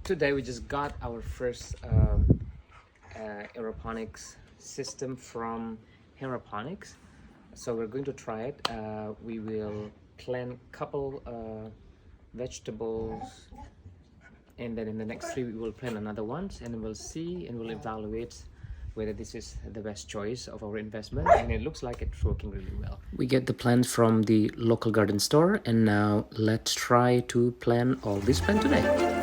Today we just got our first aeroponics system from Jeraponics, so we're going to try it. We will plant couple vegetables, and then in the next 3 we will plant another ones, and we'll see and we'll evaluate whether this is the best choice of our investment, and it looks like it's working really well. We get the plants from the local garden store, and now let's try to plant all this plant today.